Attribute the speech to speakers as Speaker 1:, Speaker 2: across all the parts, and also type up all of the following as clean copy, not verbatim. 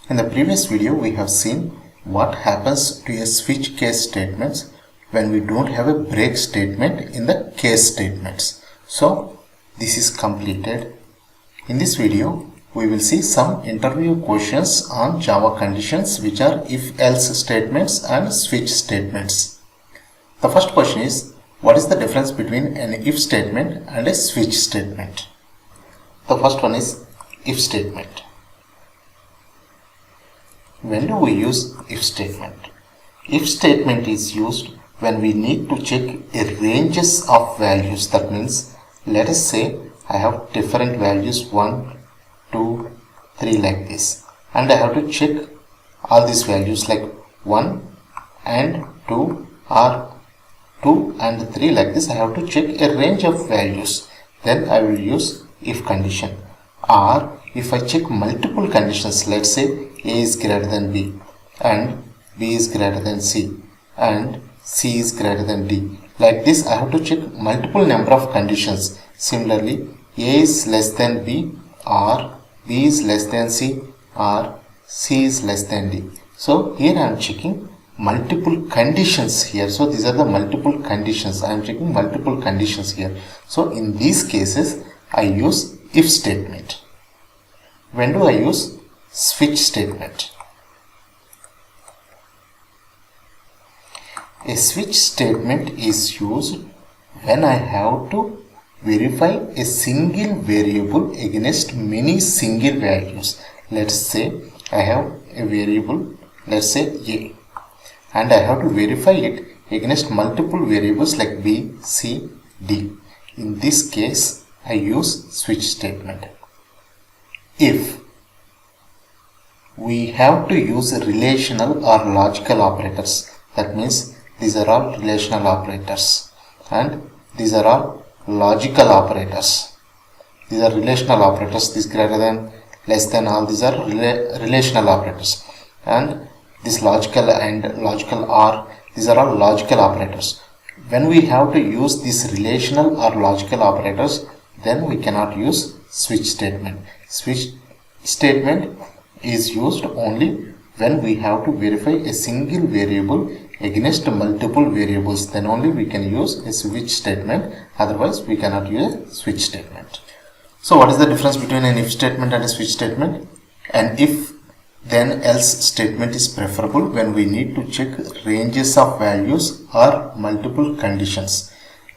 Speaker 1: In the previous video, we have seen what happens to a switch case statements when we don't have a break statement in the case statements. So this is completed. In this video, we will see some interview questions on Java conditions, which are if-else statements and switch statements. The first question is, what is the difference between an if statement and a switch statement? The first one is if statement. When do we use if statement? If statement is used when we need to check a ranges of values. That means, let us say I have different values 1, 2, 3 like this, and I have to check all these values like 1 and 2 or 2 and 3 like this. I have to check a range of values. Then I will use if condition. Or if I check multiple conditions, let's say A is greater than B and B is greater than C and C is greater than D. Like this, I have to check multiple number of conditions. Similarly, A is less than B or B is less than C or C is less than D. So here I am checking multiple conditions here. So these are the multiple conditions. I am checking multiple conditions here. So in these cases, I use if statement. When do I use switch statement? A switch statement is used when I have to verify a single variable against many single values. Let's say I have a variable, let's say A, and I have to verify it against multiple variables like B, C, D. In this case, I use switch statement. If we have to use relational or logical operators, that means these are all relational operators and these are all logical operators. These are relational operators. This greater than, less than, all these are relational operators, and this logical and logical or, these are all logical operators. When we have to use these relational or logical operators, then we cannot use switch statement. Switch statement is used only when we have to verify a single variable against multiple variables. Then only we can use a switch statement. Otherwise, we cannot use a switch statement. So what is the difference between an if statement and a switch statement? An if then else statement is preferable when we need to check ranges of values or multiple conditions.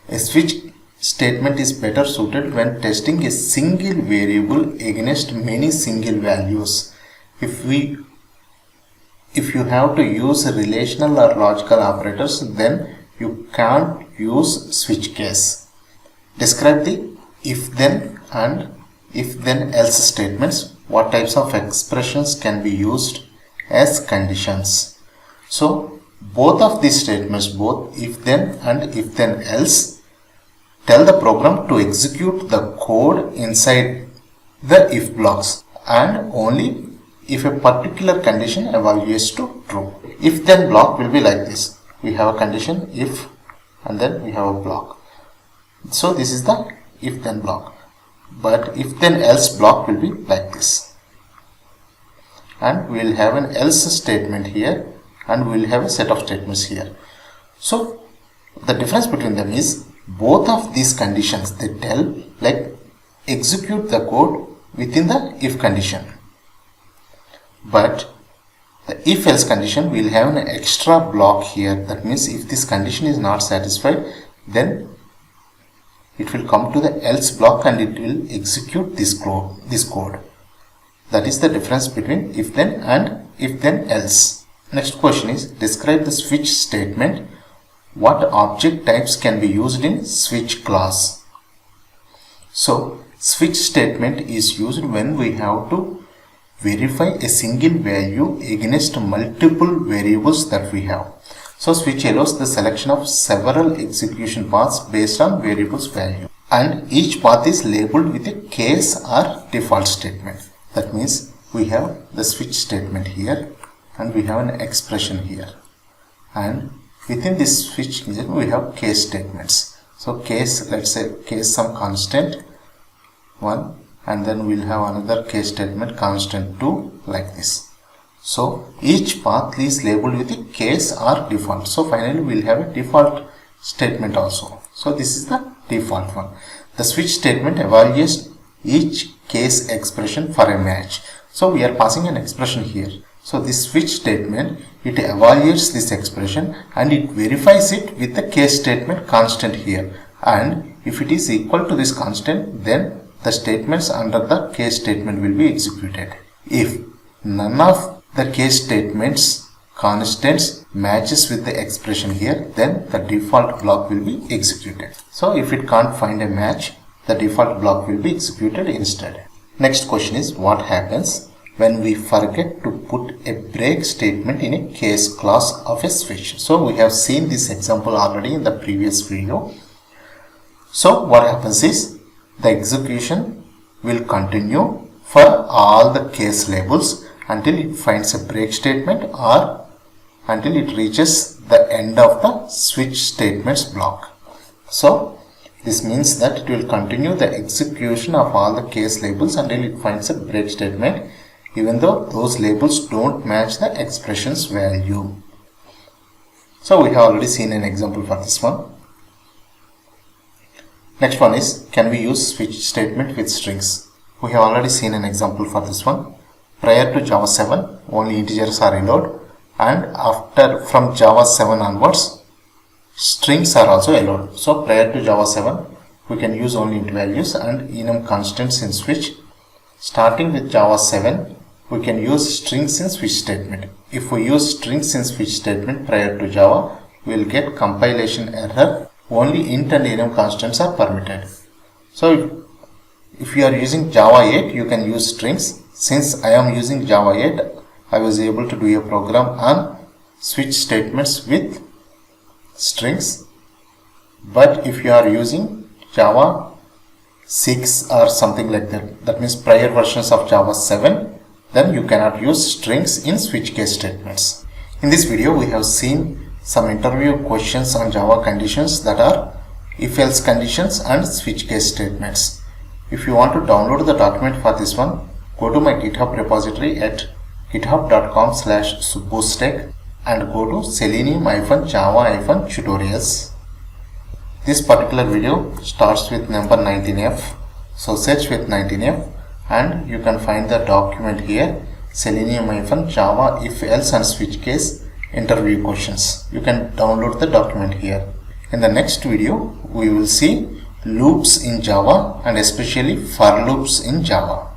Speaker 1: A switch statement is better suited when testing a single variable against many single values. If you have to use relational or logical operators, then you can't use switch case. Describe the if then and if then else statements. What types of expressions can be used as conditions? So both of these statements, both if then and if then else, tell the program to execute the code inside the if blocks and only if a particular condition evaluates to true. If then block will be like this. We have a condition if and then we have a block. So this is the if then block. But if then else block will be like this. And we will have an else statement here and we will have a set of statements here. So the difference between them is both of these conditions, they tell like execute the code within the if condition. But the if else condition will have an extra block here. That means if this condition is not satisfied, then it will come to the else block and it will execute this code. That is the difference between if then and if then else. Next question is, describe the switch statement. What object types can be used in switch class? So switch statement is used when we have to verify a single value against multiple variables that we have. So switch allows the selection of several execution paths based on variables value, and each path is labeled with a case or default statement. That means we have the switch statement here and we have an expression here, and within this switch we have case statements. So case, let's say case some constant 1, and then we'll have another case statement constant 2 like this. So each path is labeled with a case or default. So finally we will have a default statement also. So this is the default one. The switch statement evaluates each case expression for a match. So we are passing an expression here. So this switch statement, it evaluates this expression and it verifies it with the case statement constant here. And if it is equal to this constant, then the statements under the case statement will be executed. If none of the case statements constants matches with the expression here, then the default block will be executed. So if it can't find a match, the default block will be executed instead. Next question is, what happens when we forget to put a break statement in a case clause of a switch? So we have seen this example already in the previous video. So what happens is, the execution will continue for all the case labels until it finds a break statement or until it reaches the end of the switch statements block. So this means that it will continue the execution of all the case labels until it finds a break statement, even though those labels don't match the expression's value. So we have already seen an example for this one. Next one is, can we use switch statement with strings? We have already seen an example for this one. Prior to Java 7, only integers are allowed, and from Java 7 onwards, strings are also allowed. So prior to Java 7, we can use only int values and enum constants in switch. Starting with Java 7, we can use strings in switch statement. If we use strings in switch statement prior to Java, we will get compilation error. Only int and enum constants are permitted. So if you are using Java 8, you can use strings. Since I am using Java 8, I was able to do a program on switch statements with strings. But if you are using Java 6 or something like that, that means prior versions of Java 7, then you cannot use strings in switch case statements. In this video, we have seen some interview questions on Java conditions, that are if-else conditions and switch case statements. If you want to download the document for this one, go to my GitHub repository at github.com/subboostech and go to selenium-java-tutorials. This particular video starts with number 19F. So search with 19F and you can find the document here, Selenium-Java if-else and switch case interview questions. You can download the document here. In the next video, we will see loops in Java and especially for loops in Java.